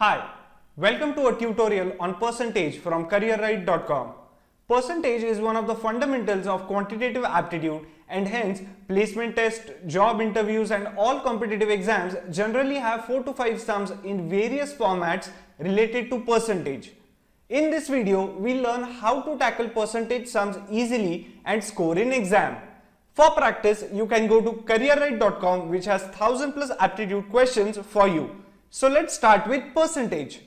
Hi, welcome to a tutorial on percentage from careerright.com. Percentage is one of the fundamentals of quantitative aptitude and hence placement test, job interviews and all competitive exams generally have 4 to 5 sums in various formats related to percentage. In this video, we'll learn how to tackle percentage sums easily and score in exam. For practice, you can go to careerright.com which has 1000 plus aptitude questions for you. So let's start with percentage.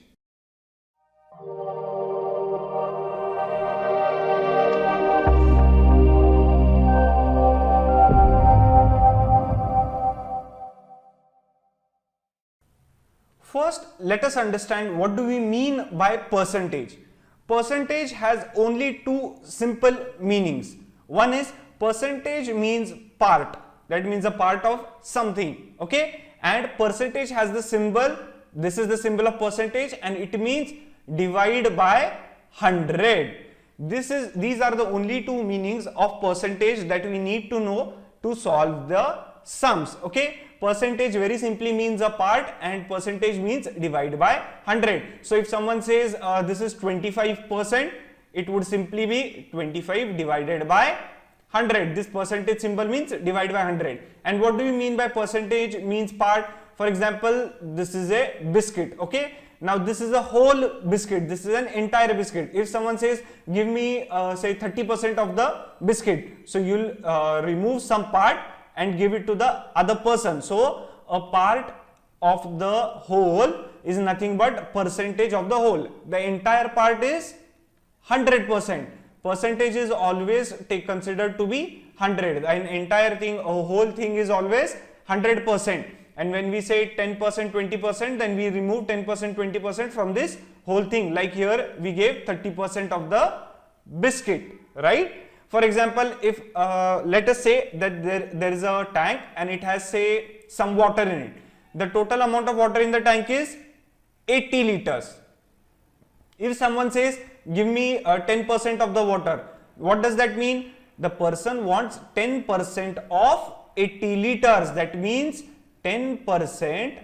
First, let us understand what do we mean by percentage. Percentage has only two simple meanings. One is percentage means part, that means a part of something, okay? And percentage has the symbol, this is the symbol of percentage and it means divide by 100. These are the only two meanings of percentage that we need to know to solve the sums, okay? Percentage very simply means a part and percentage means divide by 100. So if someone says this is 25%, it would simply be 25 divided by 100. This percentage symbol means divide by 100. And what do we mean by percentage means part? For example, this is a biscuit, okay? Now this is a whole biscuit, this is an entire biscuit. If someone says give me say 30% of the biscuit, so you'll remove some part and give it to the other person. So a part of the whole is nothing but percentage of the whole. The entire part is 100%. Percentage is always considered to be 100. An entire thing, a whole thing is always 100%. And when we say 10%, 20%, then we remove 10%, 20% from this whole thing. Like here, we gave 30% of the biscuit, right? For example, if let us say that there is a tank and it has say some water in it. The total amount of water in the tank is 80 liters. If someone says give me 10% of the water, what does that mean? The person wants 10% of 80 liters. That means 10%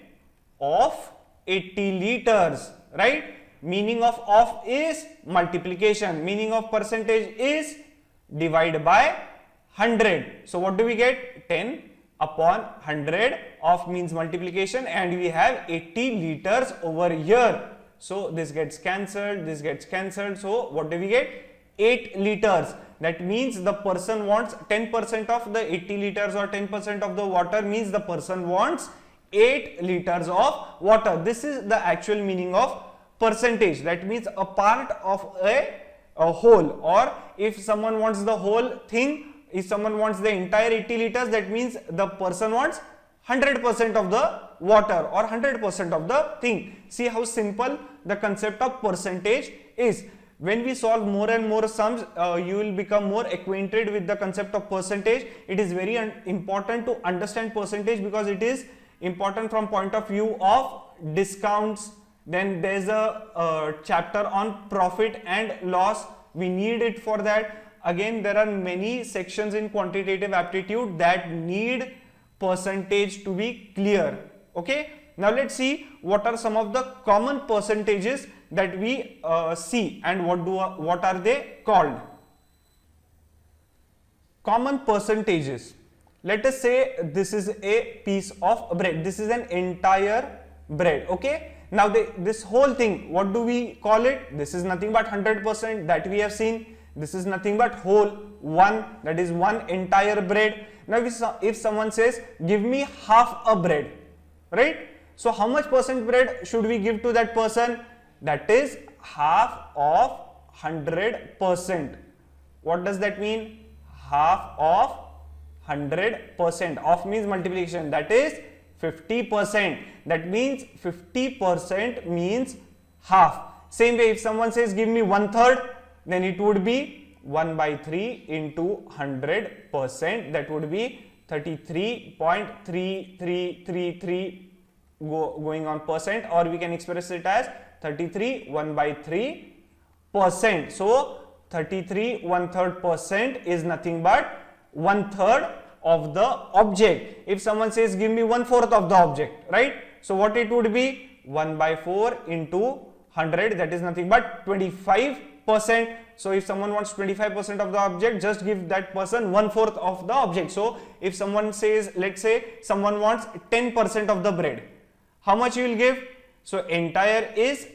of 80 liters, right? Meaning of is multiplication. Meaning of percentage is divide by 100. So what do we get? 10 upon 100. Of means multiplication and we have 80 liters over here. So this gets cancelled, this gets cancelled. So what do we get? 8 liters. That means the person wants 10% of the 80 liters or 10% of the water means the person wants 8 liters of water. This is the actual meaning of percentage. That means a part of a whole, or if someone wants the whole thing, if someone wants the entire 80 liters, that means the person wants 100% of the water or 100% of the thing. See how simple the concept of percentage is. When we solve more and more sums, you will become more acquainted with the concept of percentage. It is very important to understand percentage because it is important from point of view of discounts. Then there is a chapter on profit and loss. We need it for that. Again, there are many sections in quantitative aptitude that need percentage to be clear. Okay. Now let's see what are some of the common percentages that we see and what are they called. Common percentages. Let us say this is a piece of bread. This is an entire bread. Okay. Now this whole thing, what do we call it? This is nothing but 100% that we have seen. This is nothing but whole one, that is one entire bread. Now if someone says give me half a bread, right? So how much percent bread should we give to that person? That is half of 100%. What does that mean? Half of 100%. Of means multiplication, that is 50%. That means 50% means half. Same way, if someone says give me 1/3, then it would be 1/3 into 100%. That would be 33.3333 going on percent, or we can express it as 33 1/3%. So 33 1/3% is nothing but 1/3 of the object. If someone says give me 1/4 of the object, right? So what it would be? 1 by 4 into 100, that is nothing but 25%. So if someone wants 25% of the object, just give that person 1/4 of the object. So if someone says, let's say someone wants 10% of the bread, how much you will give? So entire is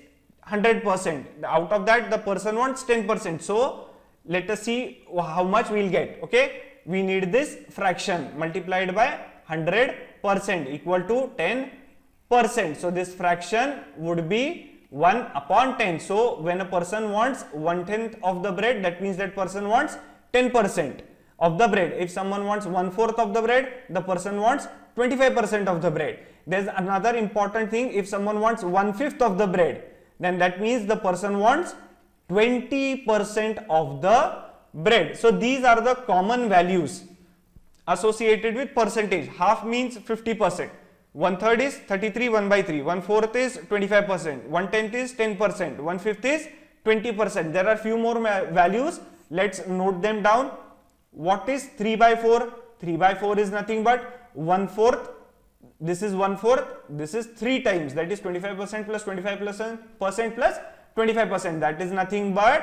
100%. Out of that, the person wants 10%. So let us see how much we will get. Okay, we need this fraction multiplied by 100% equal to 10%. So this fraction would be 1 upon 10. So when a person wants 1/10 of the bread, that means that person wants 10% of the bread. If someone wants 1/4 of the bread, the person wants 25% of the bread. There's another important thing. If someone wants 1/5 of the bread, then that means the person wants 20% of the bread. So these are the common values associated with percentage. Half means 50%. 1/3 is 33 1 by 3. 1/4 is 25%. 1/10 is 10%. 1/5 is 20%. There are few more values. Let's note them down. What is 3 by 4? 3 by 4 is nothing but 1/4. This is 1/4. This is 3 times. That is 25% plus 25% plus 25%. That is nothing but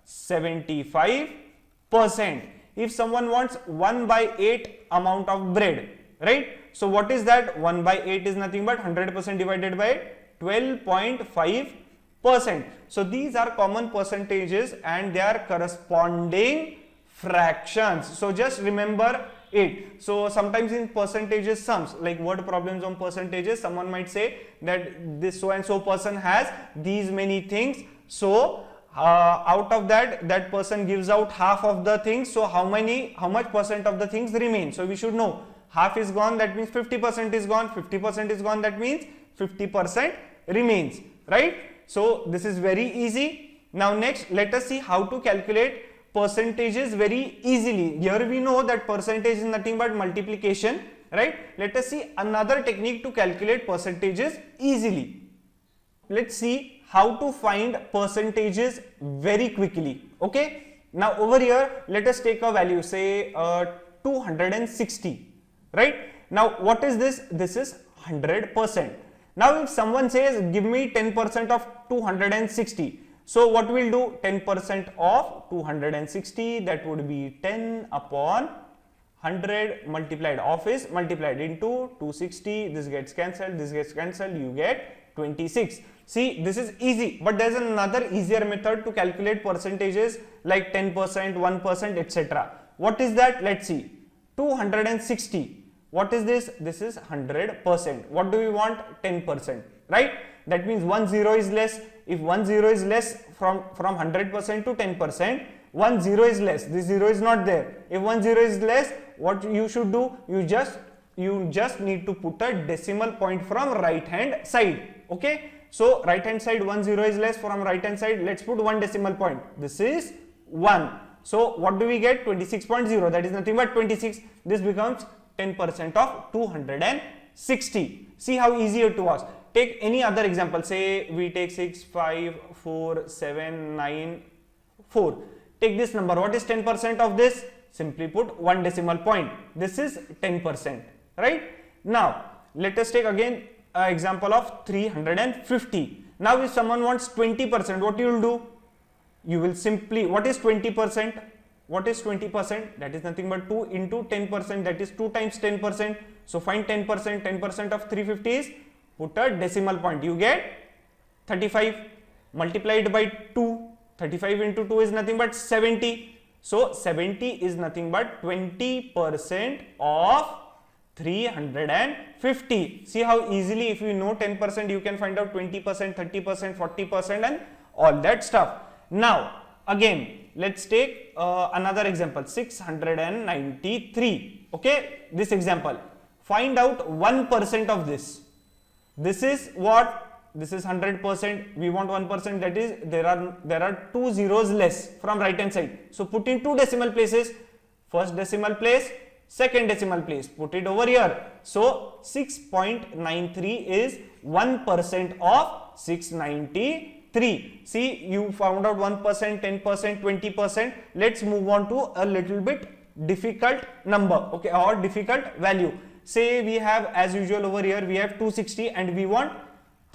75%. If someone wants 1 by 8 amount of bread, right? So what is that? 1 by 8 is nothing but 100% divided by 12.5%. So these are common percentages and they are corresponding fractions. So just remember it. So sometimes in percentages sums, like word problems on percentages, someone might say that this so and so person has these many things. So out of that person gives out half of the things. So how much percent of the things remain? So we should know. Half is gone, that means 50% is gone. 50% is gone, that means 50% remains, right? So this is very easy. Now next, let us see how to calculate percentages very easily. Here we know that percentage is nothing but multiplication, right? Let us see another technique to calculate percentages easily. Let's see how to find percentages very quickly. Okay, now over here let us take a value, say 260, right? Now what is this? This is 100%. Now if someone says give me 10% of 260, so what we'll do? 10% of 260, that would be 10 upon 100 multiplied, of is multiplied into 260, this gets cancelled, this gets cancelled, you get 26. See, this is easy, but there is another easier method to calculate percentages like 10%, 1%, etc. What is that? Let's see. 260. What is this? This is 100%. What do we want? 10%, right? That means 10 is less. If 10 is less from 100% to 10%, 10 is less. This 0 is not there. If 10 is less, what you should do? You just need to put a decimal point from right hand side. Okay. So right hand side 10 is less, from right hand side let's put one decimal point. This is 1. So what do we get? 26.0. That is nothing but 26. This becomes 10% of 260. See how easy it was. Take any other example. Say we take 6, 5, 4, 7, 9, 4. Take this number. What is 10% of this? Simply put one decimal point. This is 10%, right? Now let us take again example of 350. Now if someone wants 20%, what you will do? You will simply, what is 20%? What is 20%? That is nothing but 2 into 10%, that is 2 times 10%. So find 10%, 10% of 350 is, put a decimal point, you get 35 multiplied by 2. 35 into 2 is nothing but 70. So 70 is nothing but 20% of 350. See how easily, if you know 10%, you can find out 20%, 30%, 40% and all that stuff. Now again, let's take another example, 693. Okay, this example, find out 1% of this. This is what? This is 100%. We want 1%. That is, there are 2 zeros less from right hand side. So put in 2 decimal places. First decimal place, second decimal place. Put it over here. So 6.93 is 1% of 693. See, you found out 1%, 10%, 20%. Let's move on to a little bit difficult number, okay, or difficult value. Say we have, as usual over here, we have 260 and we want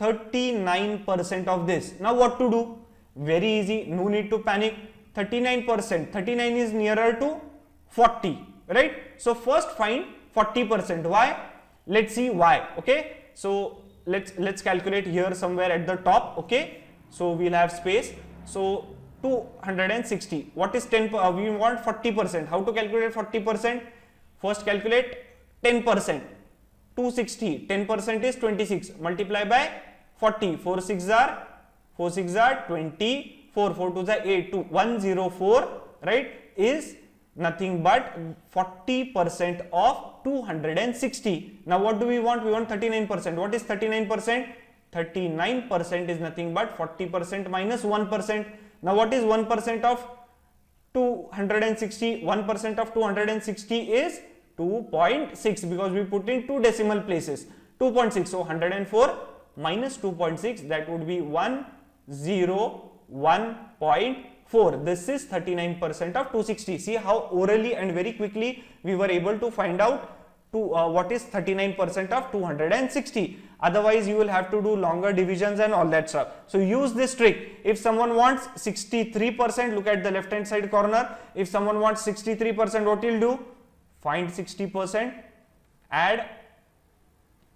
39% of this. Now what to do? Very easy, no need to panic. 39%, 39 is nearer to 40, right? So first find 40%. Why? Let's see why. Okay, so let's calculate here somewhere at the top. Okay, so we'll have space. So 260. What is 10? We want 40%. How to calculate 40%? First calculate 10%. 260. 10% is 26. Multiply by 40. 4 6 are 20. 4 2s are 8. 104, right, is nothing but 40% of 260. Now what do we want? We want 39%. What is 39%? 39% is nothing but 40% minus 1%. Now what is 1% of 260? 1% of 260 is 2.6, because we put in two decimal places. 2.6. So 104 minus 2.6, that would be 101.4. This is 39% of 260. See how orally and very quickly we were able to find out what is 39% of 260. Otherwise you will have to do longer divisions and all that stuff. So use this trick. If someone wants 63%, look at the left hand side corner. If someone wants 63%, what you'll do? Find 60%, add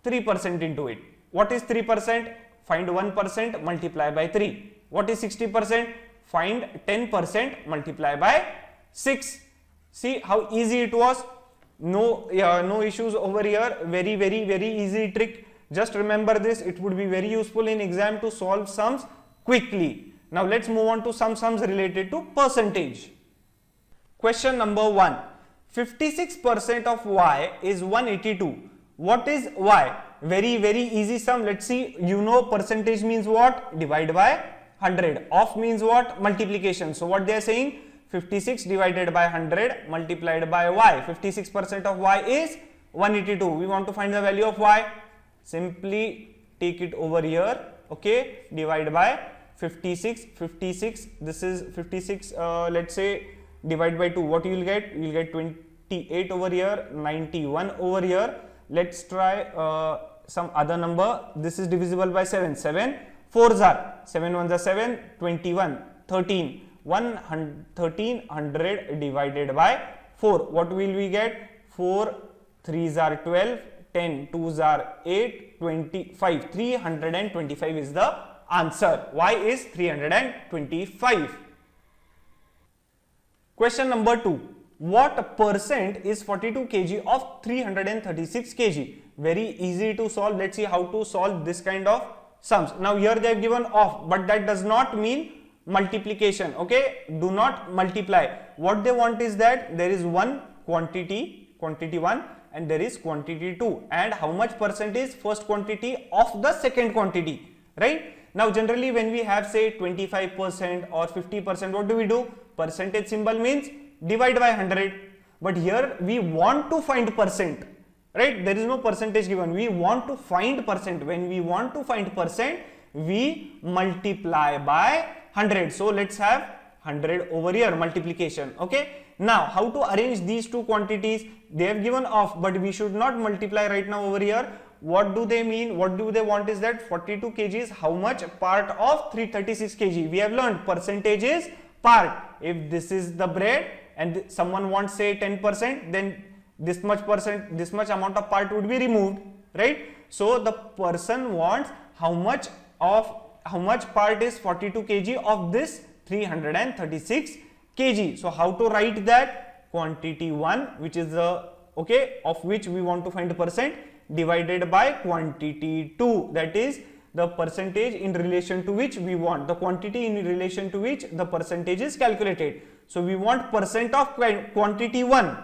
3% into it. What is 3%? Find 1%, multiply by 3. What is 60%? Find 10%, multiply by 6. See how easy it was. No issues over here. Very easy trick. Just remember this. It would be very useful in exam to solve sums quickly. Now let's move on to some sums related to percentage. Question number 1. 56% of y is 182. What is y? Very easy sum. Let's see. You know percentage means what? Divide by 100. Of means what? Multiplication. So what they are saying? 56 divided by 100 multiplied by y. 56% of y is 182. We want to find the value of y. Simply take it over here. Okay, divide by 56. This is 56. Let's say divide by 2. What you will get? You will get 28 over here, 91 over here. Let's try some other number. This is divisible by 7. 7 4s are 7 1s are 7, 21, 13. 1300 divided by 4. What will we get? 4 3s are 12, 10 2s are 8, 25. 325 is the answer. Y is 325. Question number 2. What percent is 42 kg of 336 kg? Very easy to solve. Let's see how to solve this kind of sums. Now here they have given off, but that does not mean multiplication. Okay, do not multiply. What they want is that there is one quantity 1, and there is quantity 2, and how much percent is first quantity of the second quantity, right? Now generally when we have say 25% or 50%, what do? Percentage symbol means divide by 100, but here we want to find percent, right? There is no percentage given. We want to find percent. When we want to find percent, we multiply by 100. So let's have 100 over here, multiplication. Okay, now how to arrange these two quantities? They have given off, but we should not multiply right now over here. What do they mean? What do they want is that 42 kg is how much part of 336 kg? We have learned percentage is part. If this is the bread and someone wants say 10%, then this much amount of part would be removed, right? So the person wants how much part is 42 kg of this 336 kg. So how to write that? Quantity 1, which is the of which we want to find the percent, divided by quantity 2, that is the percentage in relation to which we want the quantity in relation to which the percentage is calculated. So we want percent of quantity 1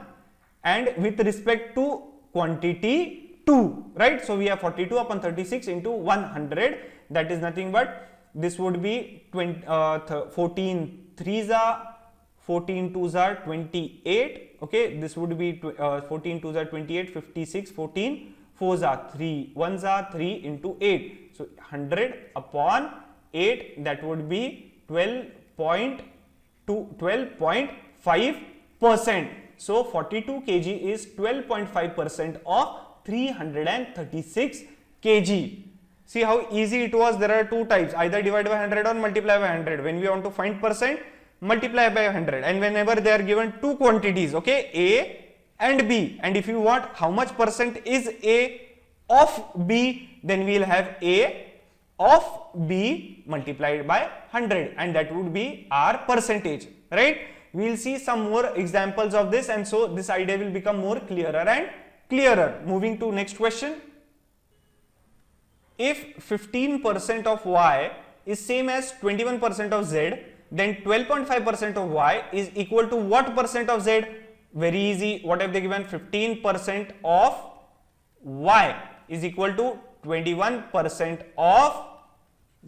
and with respect to quantity 2, right? So we have 42 upon 36 into 100, that is nothing but this would be 14 3s are 14 2s are 28. Okay, this would be 14 2s are 28, 56, 14 4s are 3, 1s are 3 into 8. So 100 upon 8, that would be 12.5%. So 42 kg is 12.5% of 336 kg. See how easy it was. There are two types, either divide by 100 or multiply by 100. When we want to find percent, multiply by 100, and whenever they are given two quantities, okay, A and B, and if you want how much percent is A of B, then we will have A of B multiplied by 100, and that would be our percentage, right? We will see some more examples of this, and so this idea will become more clearer and clearer. Moving to next question. If 15% of Y is same as 21% of Z, then 12.5% of Y is equal to what percent of Z? Very easy. What have they given? 15% of Y is equal to 21% of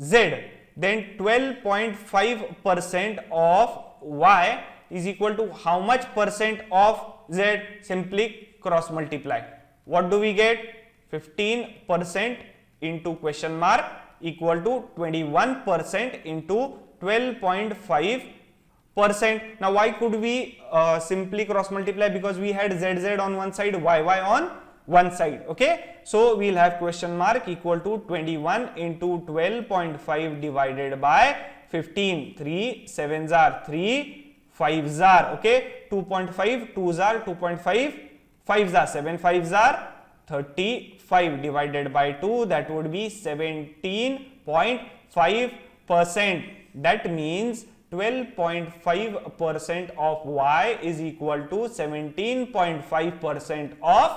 Z. Then 12.5% of Y is equal to how much percent of Z? Simply cross multiply. What do we get? 15% into question mark equal to 21% into 12.5%. Now why could we simply cross multiply? Because we had ZZ on one side, YY on one side. Okay, so we'll have question mark equal to 21 into 12.5 divided by 15. 3 7s are 3, 5s are, okay, 2.5, 2s are 2.5, 5s are 7, 5s are 35 divided by 2, that would be 17.5%. That means 12.5% of Y is equal to 17.5% of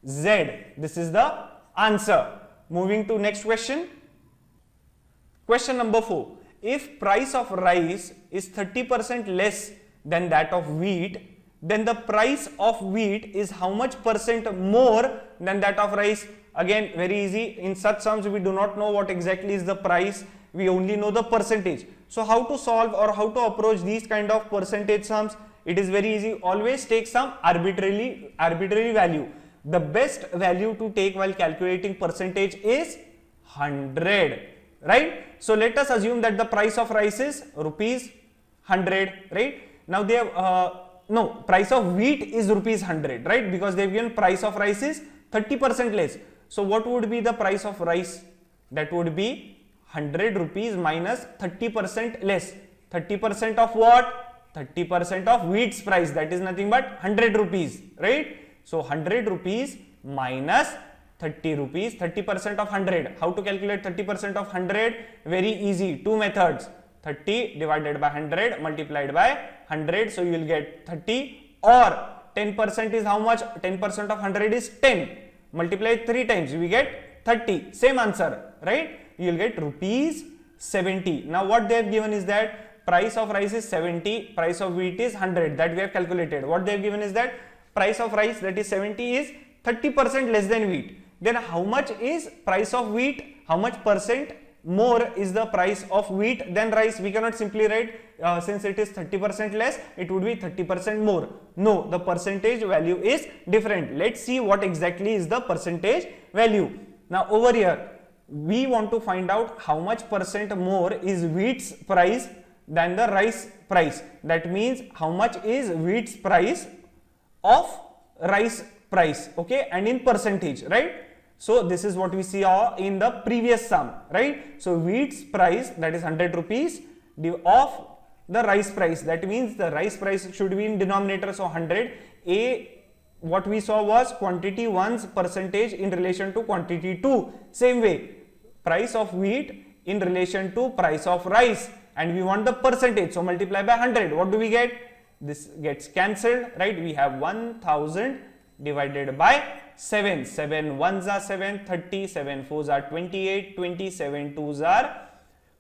Z. This is the answer. Moving to next question. Question number 4. If price of rice is 30% less than that of wheat, then the price of wheat is how much percent more than that of rice? Again, very easy. In such sums, we do not know what exactly is the price. We only know the percentage. So how to solve or how to approach these kind of percentage sums? It is very easy. Always take some arbitrary value. The best value to take while calculating percentage is 100, right? So let us assume that the price of rice is rupees 100, right? Now they have no, price of wheat is rupees 100, right? Because they have given price of rice is 30% less. So what would be the price of rice? That would be 100 rupees minus 30% less. 30% of what? 30% of wheat's price, that is nothing but 100 rupees, right? So 100 rupees minus 30 rupees, 30% of 100. How to calculate 30% of 100? Very easy, two methods. 30 divided by 100 multiplied by 100, so you will get 30, or 10% is how much? 10% of 100 is 10. Multiply 3 times, we get 30. Same answer, right? You will get rupees 70. Now what they have given is that price of rice is 70, price of wheat is 100. That we have calculated. What they have given is that price of rice, that is 70, is 30% less than wheat. Then how much is price of wheat? How much percent more is the price of wheat than rice? We cannot simply write since it is 30% less, it would be 30% more. No, the percentage value is different. Let's see what exactly is the percentage value. Now over here, we want to find out how much percent more is wheat's price than the rice price. That means how much is wheat's price of rice price, okay, and in percentage, right? So this is what we see in the previous sum, right? So wheat's price, that is 100 rupees of the rice price. That means the rice price should be in denominator, so 100. What we saw was quantity 1's percentage in relation to quantity 2. Same way, price of wheat in relation to price of rice, and we want the percentage, so multiply by 100. What do we get? This gets cancelled, right? We have 1000 divided by 7. 7 1s are 7, 30, 7 4s are 28, 27 2s are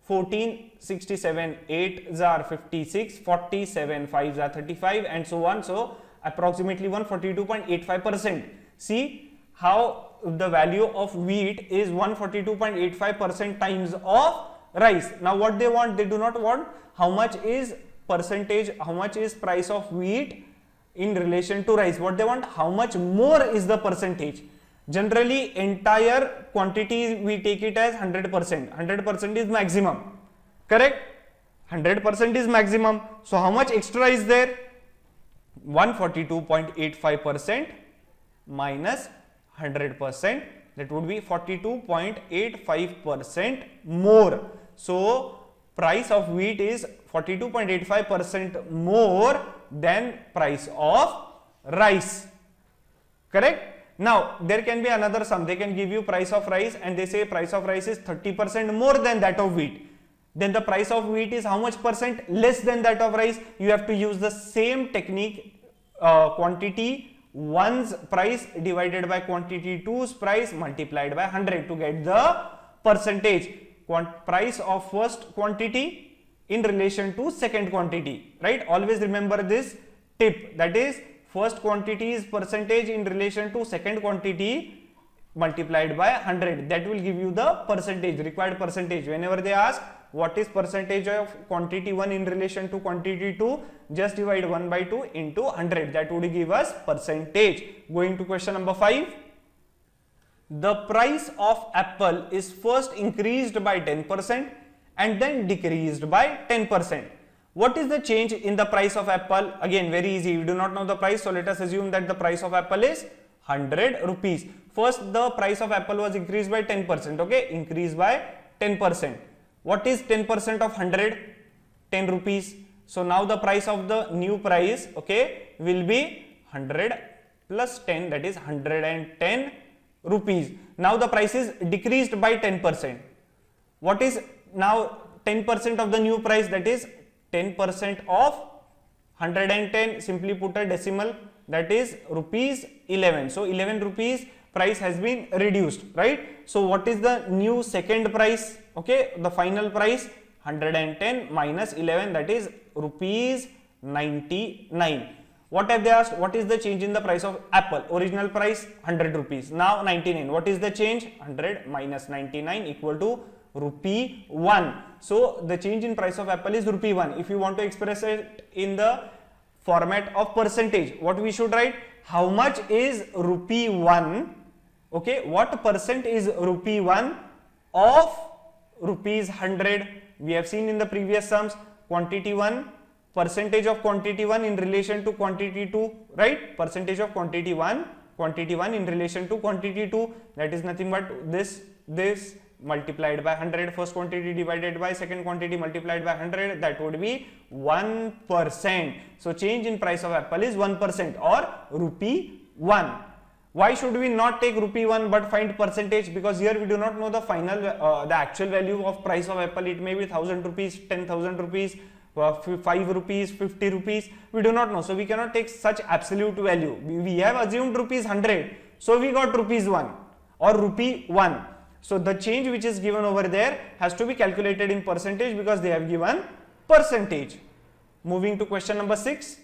14, 67 8s are 56, 47 5s are 35, and so on. So approximately 142.85%. See how the value of wheat is 142.85% times of rice. Now what they want, they do not want how much is percentage, how much is price of wheat in relation to rice. What they want, how much more is the percentage. Generally entire quantity we take it as 100%. 100% is maximum, correct? 100% is maximum. So how much extra is there? 142.85% minus 100%. that would be 42.85% more. So price of wheat is 42.85% more than price of rice. Correct? Now there can be another sum. They can give you price of rice and they say price of rice is 30% more than that of wheat. Then the price of wheat is how much percent less than that of rice? You have to use the same technique, quantity 1's price divided by quantity 2's price multiplied by 100 to get the percentage. Price of first quantity in relation to second quantity, right? Always remember this tip, that is first quantity is percentage in relation to second quantity multiplied by 100. That will give you the percentage, required percentage. Whenever they ask what is percentage of quantity 1 in relation to quantity 2, just divide 1 by 2 into 100. That would give us percentage. Going to question number 5. The price of apple is first increased by 10% and then decreased by 10%. What is the change in the price of apple? Again, very easy. We do not know the price, so let us assume that the price of apple is 100 rupees. First, the price of apple was increased by 10%. Okay, increased by 10%. What is 10% of 100? 10 rupees. So now the price of the new price, okay, will be 100 plus 10, that is 110 rupees. Now the price is decreased by 10%. What is now 10% of the new price? That is 10% of 110. Simply put a decimal, that is rupees 11. So 11 rupees price has been reduced, right? So what is the new second price? Okay, the final price 110 minus 11, that is rupees 99. What have they asked? What is the change in the price of apple? Original price 100 rupees, now 99. What is the change? 100 minus 99 equal to rupee 1. So the change in price of apple is rupee 1. If you want to express it in the format of percentage, what we should write? How much is rupee 1? Okay, what percent is rupee 1 of rupees 100? We have seen in the previous sums, quantity 1, percentage of quantity 1 in relation to quantity 2, right? Percentage of quantity 1 in relation to quantity 2, that is nothing but this multiplied by 100. First quantity divided by second quantity multiplied by 100, that would be 1%. So change in price of apple is 1% or rupee 1. Why should we not take rupee 1 but find percentage? Because here we do not know the final, the actual value of price of apple. It may be 1000 rupees, 10,000 rupees, 5 rupees, 50 rupees. We do not know. So we cannot take such absolute value. We have assumed rupees 100. So we got rupees 1 or rupee 1. So the change which is given over there has to be calculated in percentage because they have given percentage. Moving to question number 6.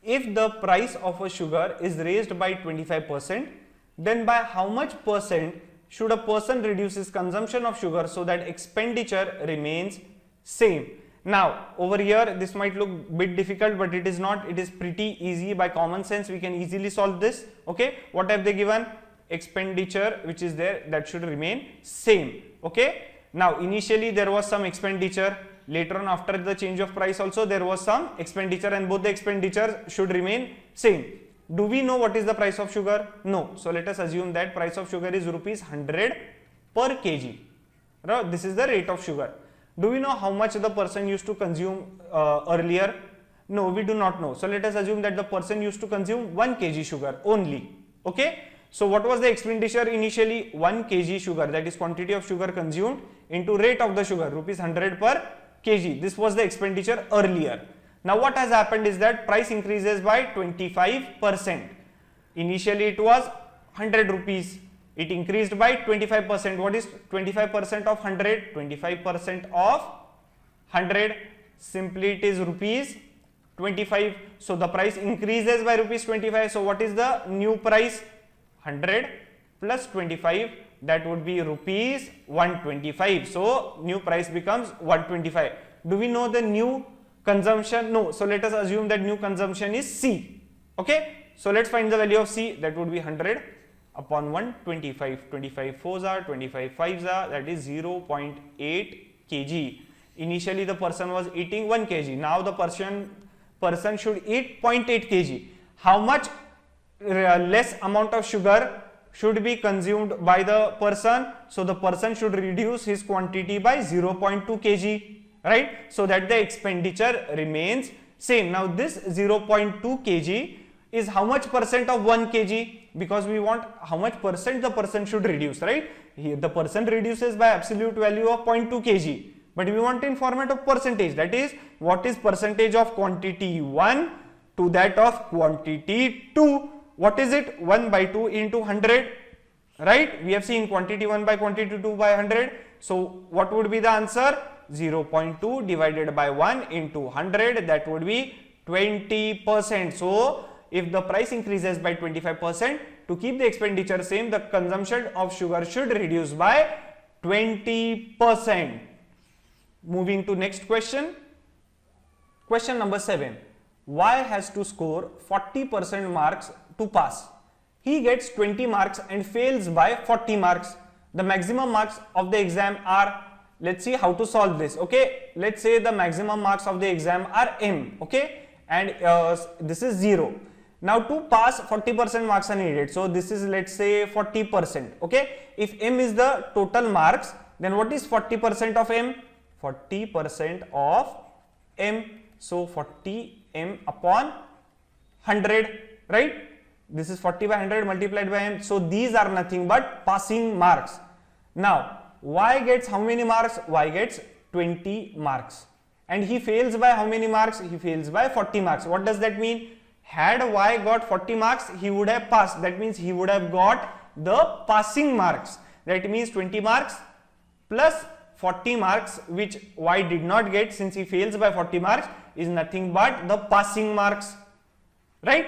If the price of a sugar is raised by 25%, then by how much percent should a person reduce his consumption of sugar so that expenditure remains same? Now over here this might look bit difficult, but it is not. It is pretty easy. By common sense we can easily solve this. Okay, what have they given? Expenditure which is there, that should remain same. Okay, now initially there was some expenditure, later on after the change of price also there was some expenditure, and both the expenditures should remain same. Do we know what is the price of sugar? No. So let us assume that price of sugar is rupees 100 per kg. This is the rate of sugar. Do we know how much the person used to consume earlier? No, we do not know. So let us assume that the person used to consume 1 kg sugar only. Okay. So what was the expenditure initially? 1 kg sugar, that is quantity of sugar consumed into rate of the sugar, rupees 100 per kg. This was the expenditure earlier. Now what has happened is that price increases by 25%. Initially it was 100 rupees. It increased by 25%. What is 25% of 100? 25% of 100. Simply it is rupees 25. So the price increases by rupees 25. So what is the new price? 100 plus 25, that would be rupees 125. So new price becomes 125. Do we know the new consumption? No. So let us assume that new consumption is C. Okay. So let's find the value of C. That would be 100 upon 125. 25 4s are, 25 5s are, that is 0.8 kg. Initially the person was eating 1 kg. Now the person should eat 0.8 kg. How much less amount of sugar should be consumed by the person. So the person should reduce his quantity by 0.2 kg, right? So that the expenditure remains same. Now this 0.2 kg is how much percent of 1 kg? Because we want how much percent the person should reduce, right? Here the person reduces by absolute value of 0.2 kg, but we want in format of percentage, that is what is percentage of quantity 1 to that of quantity 2. What is it? 1 by 2 into 100, right? We have seen quantity 1 by quantity 2 by 100. So what would be the answer? 0.2 divided by 1 into 100, that would be 20%. So if the price increases by 25%, to keep the expenditure same, the consumption of sugar should reduce by 20%. Moving to next question. Question number 7. Y has to score 40% marks to pass. He gets 20 marks and fails by 40 marks. The maximum marks of the exam are, let's see how to solve this. Okay, let's say the maximum marks of the exam are M, okay, and this is 0. Now to pass 40% marks are needed. So this is, let's say, 40%. Okay, if M is the total marks, then what is 40% of M? 40% of M. So 40 M upon 100, right? This is 40 by 100 multiplied by M. So these are nothing but passing marks. Now Y gets how many marks? Y gets 20 marks. And he fails by how many marks? He fails by 40 marks. What does that mean? Had Y got 40 marks, he would have passed. That means he would have got the passing marks. That means 20 marks plus 40 marks, which Y did not get since he fails by 40 marks, is nothing but the passing marks, right?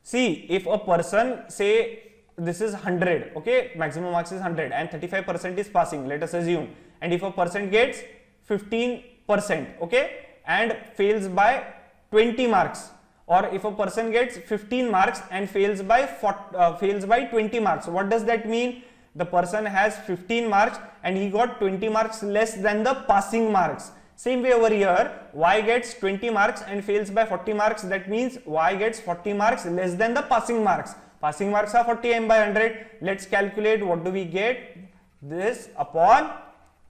See, if a person, say this is 100, okay, maximum marks is 100 and 35% is passing, let us assume, and if a person gets 15%, okay, and fails by 20 marks, or if a person gets 15 marks and fails by 20 marks, what does that mean? The person has 15 marks and he got 20 marks less than the passing marks. Same way over here, Y gets 20 marks and fails by 40 marks. That means Y gets 40 marks less than the passing marks. Passing marks are 40 M by 100. Let's calculate. What do we get? This upon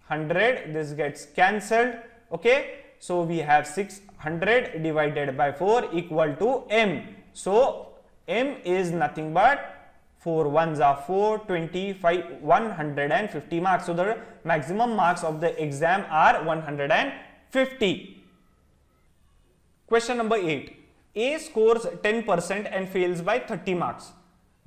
100. This gets cancelled. Okay. So we have 600 divided by 4 equal to M. So M is nothing but 4 ones are 4, 25, 150 marks. So the maximum marks of the exam are 150. Question number 8. A scores 10% and fails by 30 marks.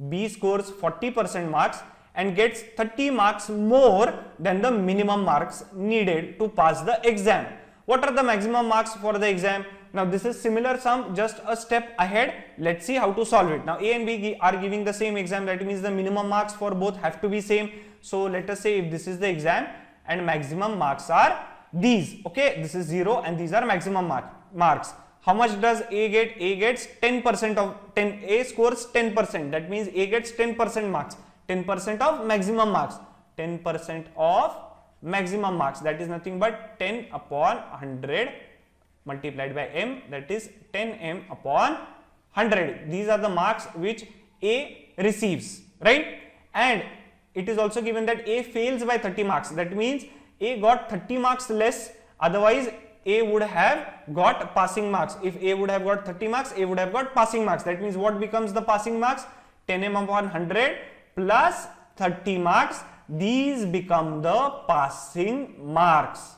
B scores 40% marks and gets 30 marks more than the minimum marks needed to pass the exam. What are the maximum marks for the exam? Now this is similar sum, just a step ahead. Let's see how to solve it. Now A and B are giving the same exam, that means the minimum marks for both have to be same. So let us say if this is the exam and maximum marks are these, okay, this is 0 and these are maximum marks. How much does A get? A gets 10% of 10, A scores 10%, that means A gets 10% marks, 10% of maximum marks, 10% of maximum marks, that is nothing but 10 upon 100 multiplied by M, that is 10 M upon 100. These are the marks which A receives, right? And it is also given that A fails by 30 marks, that means A got 30 marks less, otherwise A would have got passing marks. If A would have got 30 marks, A would have got passing marks. That means what becomes the passing marks? 10 M upon 100 plus 30 marks. These become the passing marks,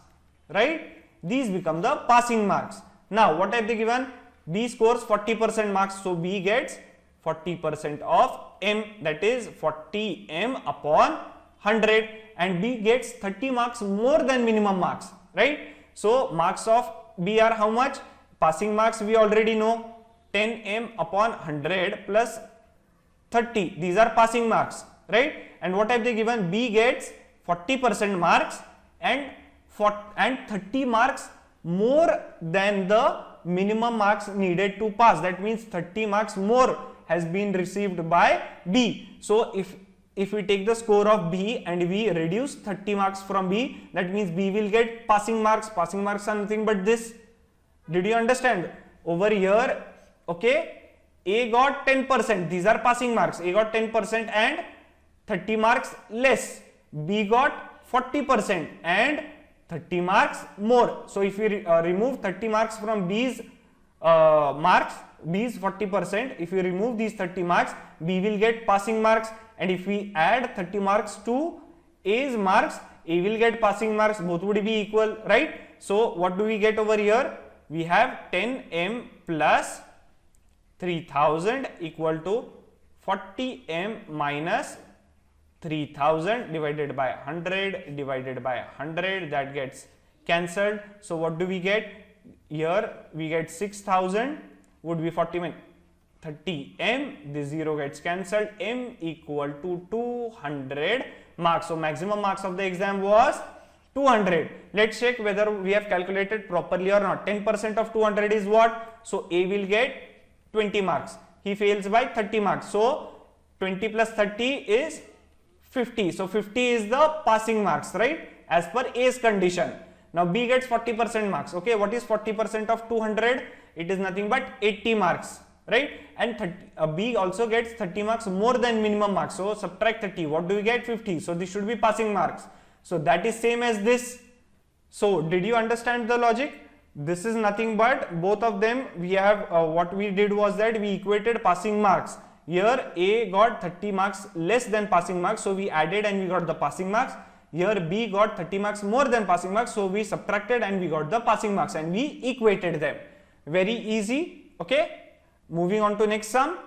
right? These become the passing marks. Now what have they given? B scores 40% marks, so B gets 40% of M, that is 40 M upon 100, and B gets 30 marks more than minimum marks, right? So marks of B are how much? Passing marks we already know, 10 M upon 100 plus 30, these are passing marks, right? And what have they given? B gets 40% marks and 30 marks more than the minimum marks needed to pass. That means 30 marks more has been received by B. So if we take the score of B and we reduce 30 marks from B, that means B will get passing marks. Passing marks are nothing but this. Did you understand? Over here, okay, A got 10%. These are passing marks. A got 10% and 30 marks less. B got 40% and 30 marks more. So if we remove 30 marks from B's marks, B's 40%, if we remove these 30 marks, B will get passing marks, and if we add 30 marks to A's marks, A will get passing marks, both would be equal, right? So what do we get over here? We have 10m plus 3000 equal to 40m minus 3000 divided by 100 divided by 100, that gets cancelled. So what do we get? Here we get 6000 would be 40 30m, this 0 gets cancelled, m equal to 200 marks. So maximum marks of the exam was 200. Let's check whether we have calculated properly or not. 10% of 200 is what? So A will get 20 marks. He fails by 30 marks. So 20 plus 30 is 50. So 50 is the passing marks, right? As per A's condition. Now B gets 40% marks. Okay, what is 40% of 200? It is nothing but 80 marks, right? And B also gets 30 marks more than minimum marks. So subtract 30. What do we get? 50. So this should be passing marks. So that is same as this. So did you understand the logic? This is nothing but both of them. We have what we did was that we equated passing marks. Here A got 30 marks less than passing marks, so we added and we got the passing marks. Here B got 30 marks more than passing marks, so we subtracted and we got the passing marks and we equated them. Very easy. Okay, moving on to next sum.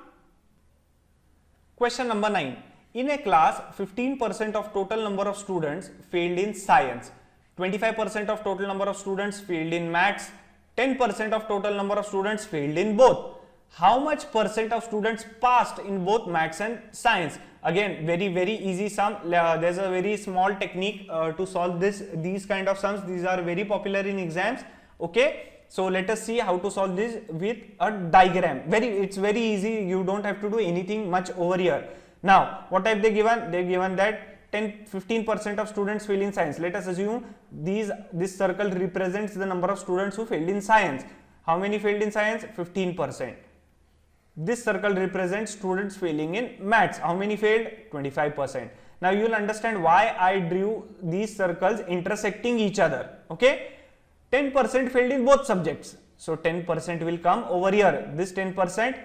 Question number 9. In a class, 15% of total number of students failed in science, 25% of total number of students failed in maths, 10% of total number of students failed in both. How much percent of students passed in both maths and science? Again, very easy sum. There's a very small technique to solve these kind of sums. These are very popular in exams. Okay, so let us see how to solve this with a diagram. It's very easy. You don't have to do anything much over here. Now, what have they given? They've given that 15% of students fail in science. Let us assume this circle represents the number of students who failed in science. How many failed in science? 15%. This circle represents students failing in maths. How many failed? 25%. Now you will understand why I drew these circles intersecting each other. Okay, 10% failed in both subjects. So 10% will come over here. This 10%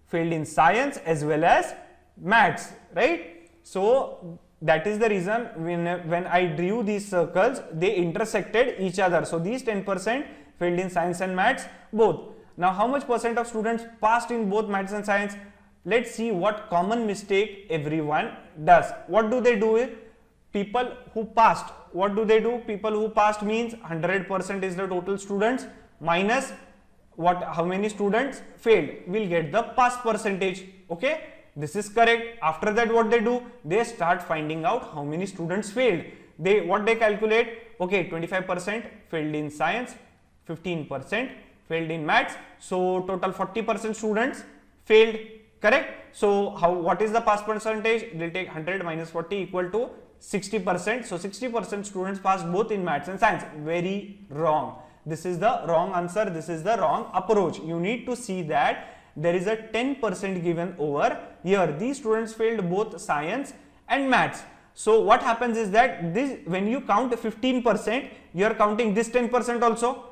failed in science as well as maths, right? So that is the reason when I drew these circles, they intersected each other. So these 10% failed in science and maths both. Now how much percent of students passed in both maths and science? Let's see what common mistake everyone does. What do they do? People who passed, what do they do? People who passed means 100% is the total students minus how many students failed, will get the pass percentage. Okay, this is correct. After that, what they do? They start finding out how many students failed. What they calculate? Okay, 25% failed in science, 15% failed in maths, so total 40% students failed, correct? So what is the pass percentage? They'll take 100 minus 40 equal to 60%. So 60% students passed both in maths and science. Very wrong. This is the wrong answer. This is the wrong approach. You need to see that there is a 10% given over here. These students failed both science and maths. So what happens is that when you count 15%, you are counting this 10% also.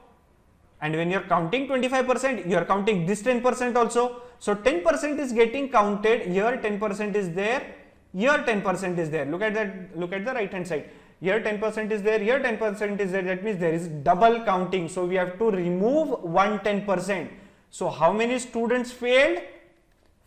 And when you are counting 25%, you are counting this 10% also. So 10% is getting counted. Here 10% is there. Here 10% is there. Look at that. Look at the right hand side. Here 10% is there. Here 10% is there. That means there is double counting. So we have to remove one 10%. So how many students failed?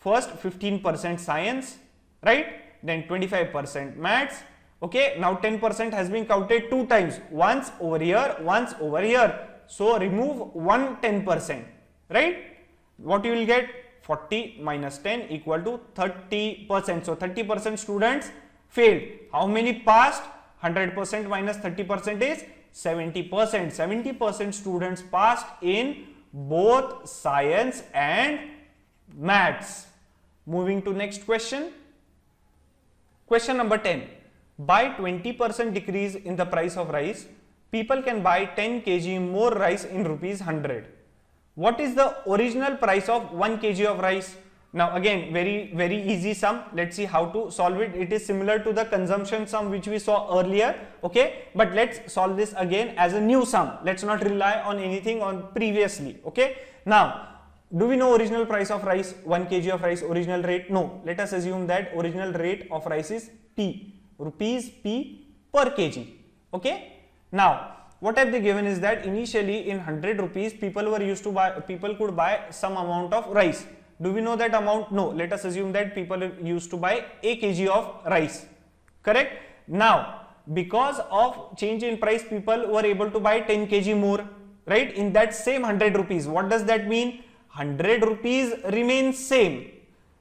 First 15% science, right? Then 25% maths. Okay. Now 10% has been counted two times. Once over here, once over here. So remove one 10%, right? What you will get? 40 minus 10 equal to 30%. So 30% students failed. How many passed? 100% minus 30% is 70%. 70% students passed in both science and maths. Moving to next question. Question number 10. By 20% decrease in the price of rice, people can buy 10 kg more rice in rupees 100. What is the original price of 1 kg of rice? Now again, very easy sum. Let's see how to solve it. It is similar to the consumption sum which we saw earlier, okay, but let's solve this again as a new sum. Let's not rely on anything on previously, okay. Now, do we know original price of rice? 1 kg of rice, original rate? No. Let us assume that original rate of rice is P, rupees P per kg, okay. Now, what have they given is that initially in 100 rupees people could buy some amount of rice. Do we know that amount? No. Let us assume that people used to buy a kg of rice, correct. Now, because of change in price, people were able to buy 10 kg more, right, in that same 100 rupees. What does that mean? 100 rupees remains same.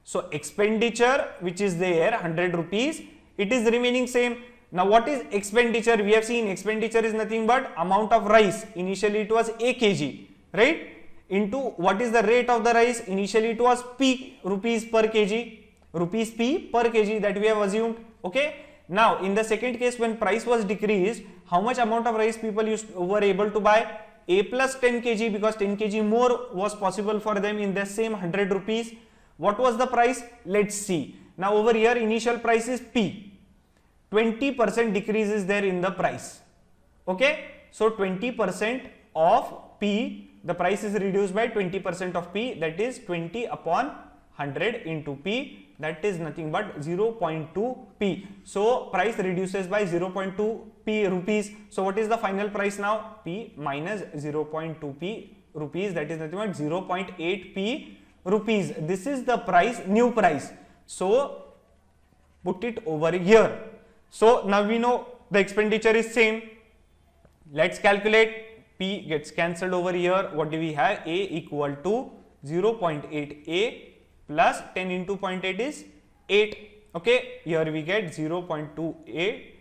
So expenditure which is there 100 rupees, it is remaining same. Now what is expenditure? We have seen expenditure is nothing but amount of rice. Initially it was a kg, right, into what is the rate of the rice? Initially it was P, rupees per kg, rupees P per kg, that we have assumed, okay. Now in the second case, when price was decreased, how much amount of rice people were able to buy? A plus 10 kg, because 10 kg more was possible for them in the same 100 rupees. What was the price? Let's see. Now over here initial price is P. 20% decrease is there in the price, okay. So 20% of P, the price is reduced by 20% of P, that is 20 upon 100 into P, that is nothing but 0.2 P. So price reduces by 0.2 P rupees. So what is the final price now? P minus 0.2 P rupees, that is nothing but 0.8 P rupees. This is the price, new price. So put it over here. So now we know the expenditure is same. Let's calculate. P gets cancelled over here. What do we have? A equal to 0.8 A plus 10 into 0.8 is 8. Okay, here we get 0.2 A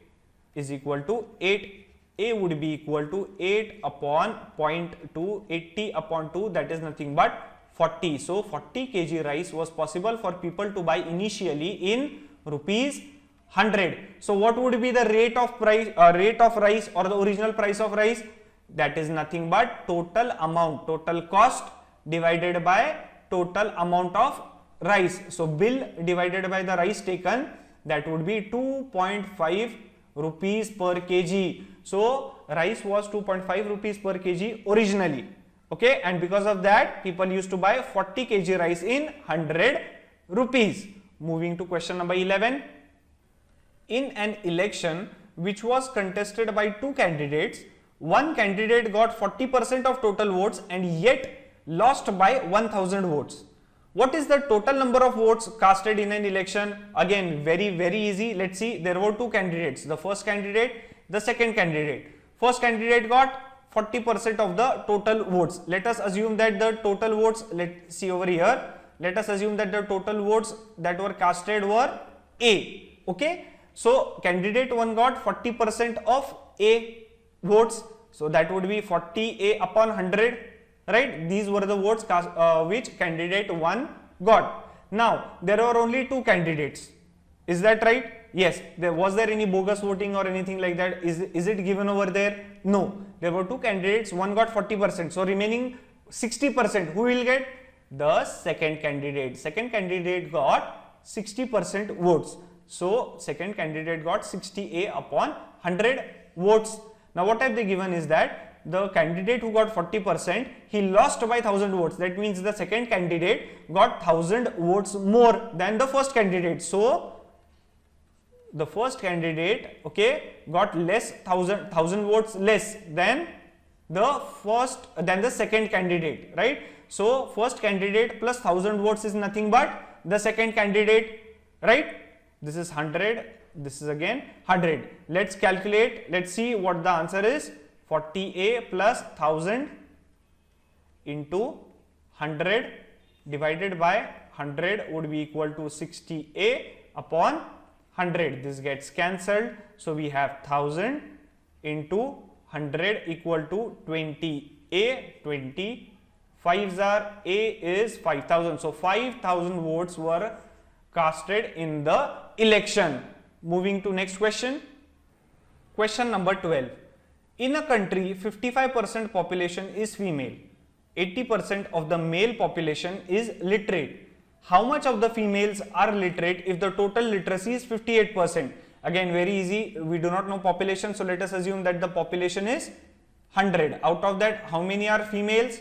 is equal to 8. A would be equal to 8 upon 0.2, 80 upon 2, that is nothing but 40. So 40 kg rice was possible for people to buy initially in rupees 100. So what would be the rate of rice or the original price of rice? That is nothing but total amount, total cost divided by total amount of rice. So bill divided by the rice taken, that would be 2.5 rupees per kg. So rice was 2.5 rupees per kg originally, okay, and because of that people used to buy 40 kg rice in 100 rupees. Moving to question number 11. In an election which was contested by two candidates, one candidate got 40% of total votes and yet lost by 1000 votes. What is the total number of votes casted in an election? Again, very easy. Let's see. There were two candidates, the first candidate, the second candidate. First candidate got 40% of the total votes. Let us assume that the total votes, let's see over here, let us assume that the total votes that were casted were A, okay. So candidate 1 got 40% of A votes, so that would be 40A upon 100, right. These were the votes which candidate 1 got. Now there were only two candidates, is that right? Yes. Was there any bogus voting or anything like that? Is it given over there? No. There were two candidates, one got 40%, so remaining 60%, who will get? The second candidate. Second candidate got 60% votes. So second candidate got 60A upon 100 votes. Now what have they given is that the candidate who got 40%, he lost by 1000 votes. That means the second candidate got 1000 votes more than the first candidate. So the first candidate, okay, got less, 1000 votes less than the second candidate, right? So first candidate plus 1000 votes is nothing but the second candidate, right? This is 100, this is again 100. Let's calculate, let's see what the answer is. 40A plus 1000 into 100 divided by 100 would be equal to 60A upon 100. This gets cancelled. So we have 1000 into 100 equal to 20A, 20. 5s are, A is 5000. So 5000 votes were casted in the election. Moving to next question. Question number 12. In a country, 55% population is female. 80% of the male population is literate. how much of the females are literate if the total literacy is 58%? Again, very easy. We do not know population, so let us assume that the population is 100. Out of that, how many are females?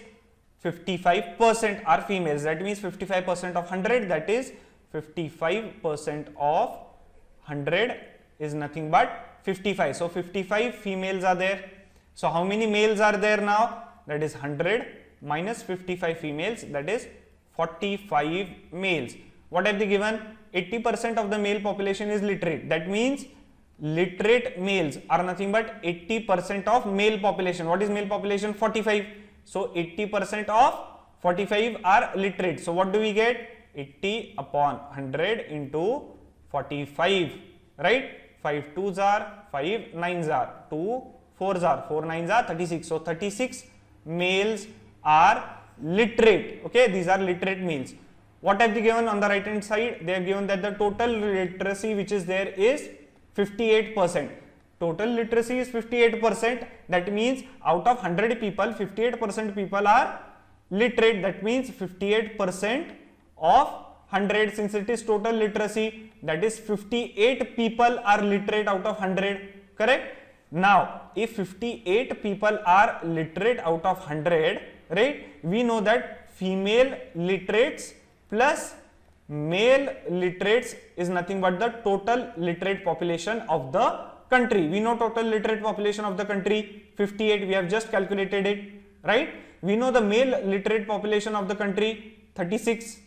55% are females. That means 55% of 100, that is 55% of 100 is nothing but 55. So 55 females are there. So how many males are there now? That is 100 minus 55 females, that is 45 males. What have they given? 80% of the male population is literate. That means literate males are nothing but 80% of male population. What is male population? 45. So 80% of 45 are literate. So what do we get? 80 upon 100 into 45, right? 5 2s are 5 9s are 2 4s are 4 9s are 36. So 36 males are literate. Okay, these are literate males. What have they given on the right hand side? They have given that the total literacy which is there is 58%. Total literacy is 58%. That means out of 100 people, 58% people are literate. That means 58% of 100, since it is total literacy, that is 58 people are literate out of 100. Correct? Now, if 58 people are literate out of 100, right, we know that female literates plus male literates is nothing but the total literate population of the country. We know total literate population of the country 58, we have just calculated it, right? We know the male literate population of the country 36.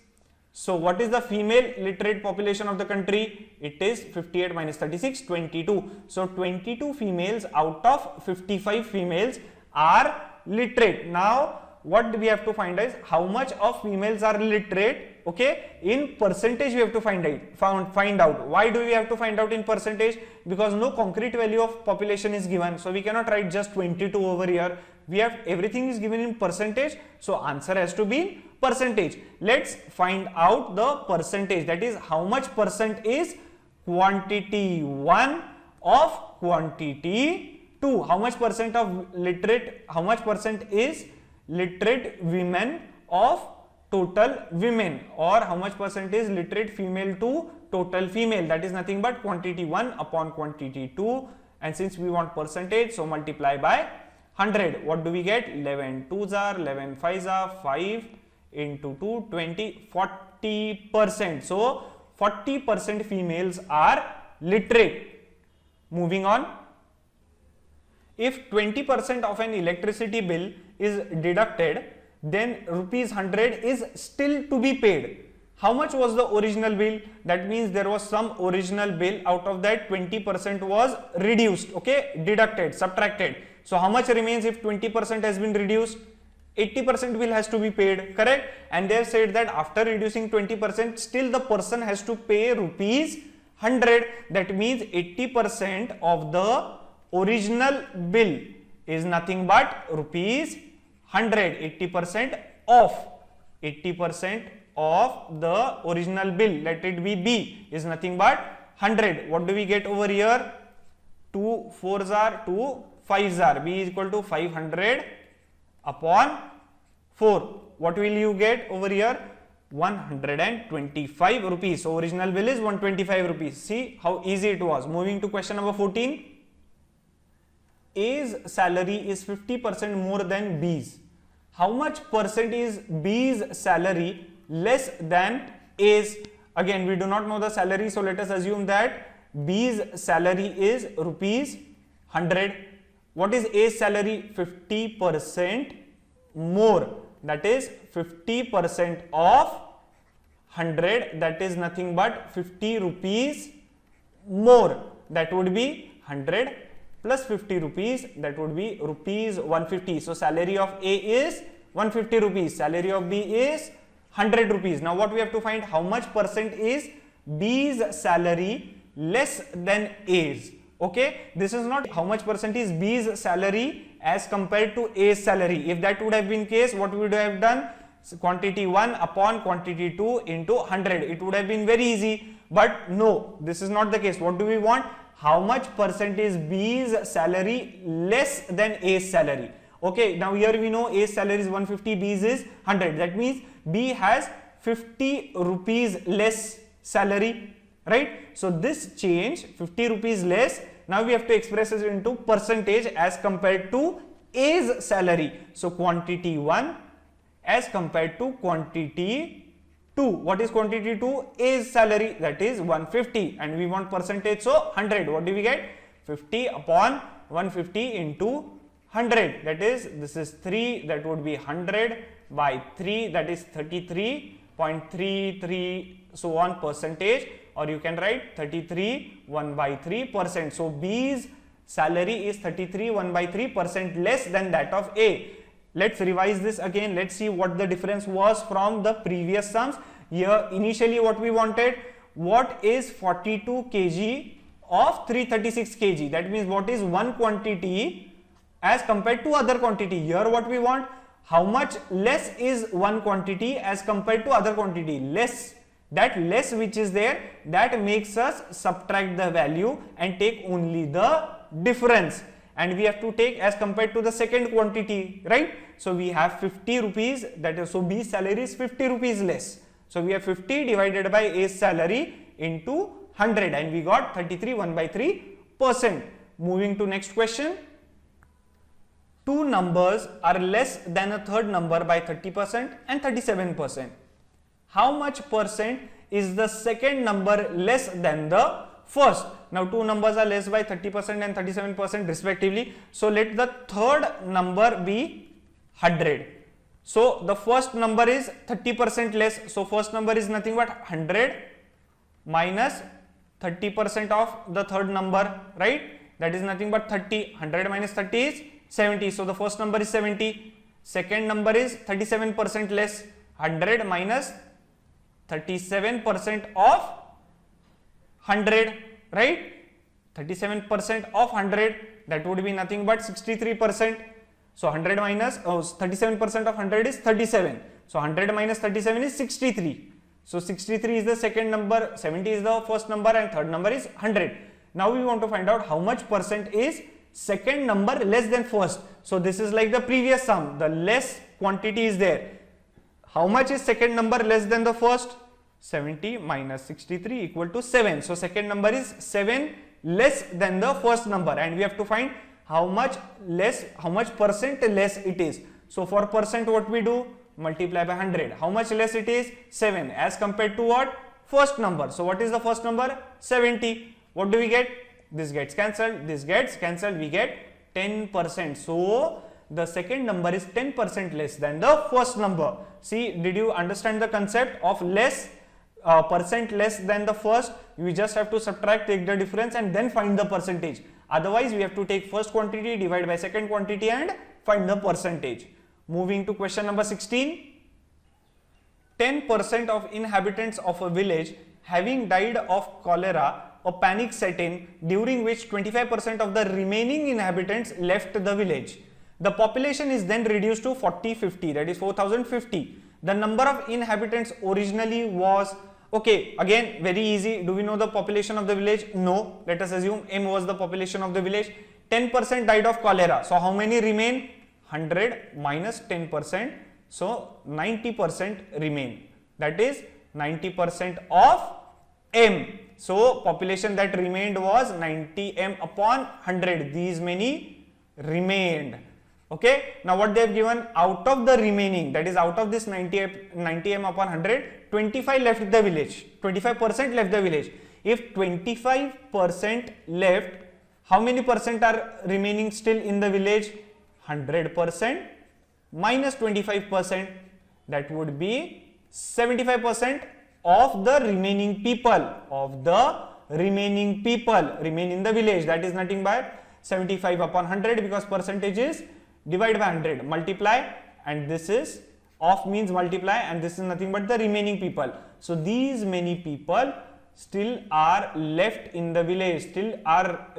So what is the female literate population of the country? It is 58 minus 36, 22. So 22 females out of 55 females are literate. Now what we have to find is how much of females are literate. Okay, in percentage we have to find out. Why do we have to find out in percentage? Because no concrete value of population is given, so we cannot write just 22 over here. We have everything is given in percentage, so answer has to be in percentage. Let's find out the percentage, that is how much percent is quantity 1 of quantity 2. How much percent of literate, how much percent is literate women of total women, or how much percent is literate female to total female? That is nothing but quantity 1 upon quantity 2, and since we want percentage, so multiply by 100. What do we get? 11 2s are 11 5s are 5 into 2 20, 40%. So 40% females are literate. Moving on, if 20% of an electricity bill is deducted, then rupees 100 is still to be paid. How much was the original bill? That means there was some original bill, out of that 20% was reduced, okay, deducted, subtracted. So how much remains if 20% has been reduced? 80% bill has to be paid, correct? And they have said that after reducing 20%, still the person has to pay rupees 100. That means 80% of the original bill is nothing but rupees 100. 80% of the original bill, let it be B, is nothing but 100. What do we get over here? 2 4s are 2 5s are. B is equal to 500 upon 4. What will you get over here? 125 rupees. So original bill is 125 rupees. See how easy it was. Moving to question number 14. A's salary is 50% more than B's. How much percent is B's salary less than A's? Again, we do not know the salary, so let us assume that B's salary is rupees 100. What is A's salary? 50% more. That is 50% of 100. That is nothing but 50 rupees more. That would be 100 plus 50 rupees. That would be rupees 150. So salary of A is 150 rupees. Salary of B is 100 rupees. Now what we have to find? How much percent is B's salary less than A's? Okay, this is not how much percent is B's salary as compared to A's salary. If that would have been case, what we would have done? So quantity 1 upon quantity 2 into 100. It would have been very easy, but no, this is not the case. What do we want? How much percent is B's salary less than A's salary? Okay, now here we know A's salary is 150, B's is 100. That means B has 50 rupees less salary, right? So this change 50 rupees less, now we have to express it into percentage as compared to A's salary. So quantity 1 as compared to quantity 2. What is quantity 2? A's salary, that is 150, and we want percentage, so 100. What do we get? 50 upon 150 into 100, that is, this is 3, that would be 100 by 3, that is 33.33 so on percentage, or you can write 33 1 by 3%. So B's salary is 33 1 by 3% less than that of A. Let's revise this again. Let's see what the difference was from the previous sums. Here initially what we wanted, what is 42 kg of 336 kg, that means what is one quantity as compared to other quantity. Here what we want, how much less is one quantity as compared to other quantity. Less, that less which is there, that makes us subtract the value and take only the difference, and we have to take as compared to the second quantity, right? So we have 50 rupees, that is, so B's salary is 50 rupees less. So we have 50 divided by A's salary into 100, and we got 33 1 by 3%. Moving to next question. Two numbers are less than a third number by 30% and 37%. How much percent is the second number less than the first? Now two numbers are less by 30% and 37% respectively. So let the third number be 100. So the first number is 30% less. So first number is nothing but 100 minus 30% of the third number, right? That is nothing but 30. 100 minus 30 is 70. So the first number is 70. Second number is 37% less. 100 minus 37% of 100, right? 37% of 100, that would be nothing but 63%. So 100 minus 37% of 100 is 37. So 100 minus 37 is 63. So 63 is the second number, 70 is the first number, and third number is 100. Now we want to find out how much percent is second number less than first. So this is like the previous sum, the less quantity is there. How much is second number less than the first? 70 minus 63 equal to 7. So second number is 7 less than the first number, and we have to find how much less, how much percent less it is. So for percent what we do? Multiply by 100. How much less it is? 7 as compared to what? First number. So what is the first number? 70. What do we get? This gets cancelled, this gets cancelled, we get 10%. So the second number is 10% less than the first number. See, did you understand the concept of less? Percent less than the first? You just have to subtract, take the difference, and then find the percentage. Otherwise we have to take first quantity, divide by second quantity, and find the percentage. Moving to question number 16. 10% of inhabitants of a village having died of cholera, a panic set in, during which 25% of the remaining inhabitants left the village. The population is then reduced to 4050, that is 4050. The number of inhabitants originally was, okay, again very easy. Do we know the population of the village? No. Let us assume M was the population of the village. 10% died of cholera. So how many remain? 100 minus 10%. So 90% remain. That is 90% of M. So population that remained was 90M upon 100. These many remained. Okay. Now what they have given? Out of the remaining, that is out of this 90M upon 100, 25 left the village. 25% left the village. If 25% left, how many percent are remaining still in the village? 100% minus 25%, that would be 75% of the remaining people, remain in the village. That is nothing but 75 upon 100, because percentage is divide by 100, multiply, and this is of means multiply, and this is nothing but the remaining people. So these many people still are left in the village, still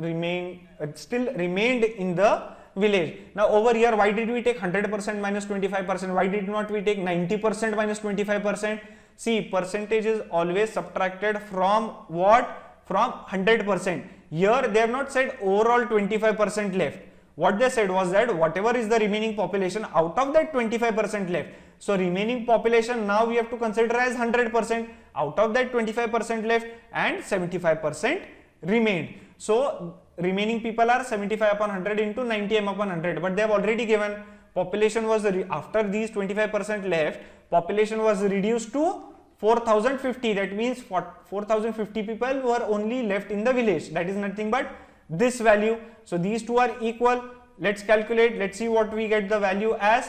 remained in the village. Now over here, why did we take 100% minus 25%? Why did not we take 90% minus 25%? See, percentage is always subtracted from what? From 100%. Here they have not said overall 25% left. What they said was that whatever is the remaining population, out of that 25% left, So remaining population now we have to consider as 100%. Out of that 25% left and 75% remained. So remaining people are 75 upon 100 into 90 m upon 100, but they have already given population was after these 25% left, population was reduced to 4050. That means 4050 people were only left in the village. That is nothing but this value. So these two are equal. Let's calculate. Let's see what we get the value as.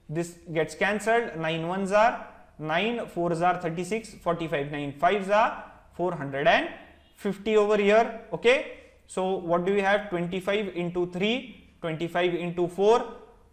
This gets cancelled. 9 ones are 9, 4s are 36, 45, 9 5s are 450 over here. Okay. So what do we have? 25 into 3, 25 into 4.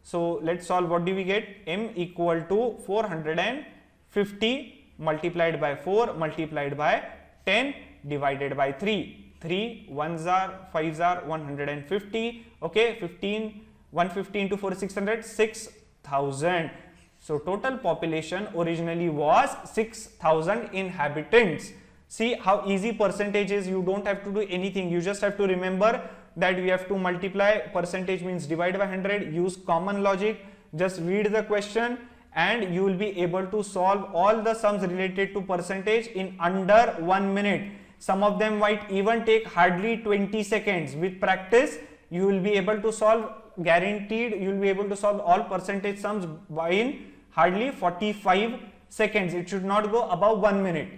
So let's solve. What do we get? M equal to 450 multiplied by 4 multiplied by 10 divided by 3. 3 1s are 5s are 150. Okay, 150 into 4 600, 6000. So total population originally was 6000 inhabitants. See how easy percentage is. You don't have to do anything. You just have to remember that we have to multiply. Percentage means divide by 100. Use common logic. Just read the question and you will be able to solve all the sums related to percentage in under 1 minute. Some of them might even take hardly 20 seconds. With practice, you will be able to solve, guaranteed, you will be able to solve all percentage sums in hardly 45 seconds. It should not go above 1 minute.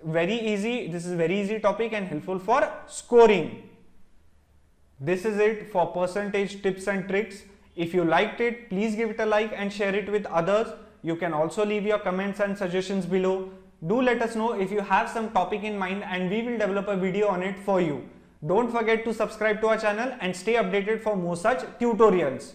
Very easy. This is very easy topic and helpful for scoring. This is it for percentage tips and tricks. If you liked it, please give it a like and share it with others. You can also leave your comments and suggestions below. Do let us know if you have some topic in mind and we will develop a video on it for you. Don't forget to subscribe to our channel and stay updated for more such tutorials.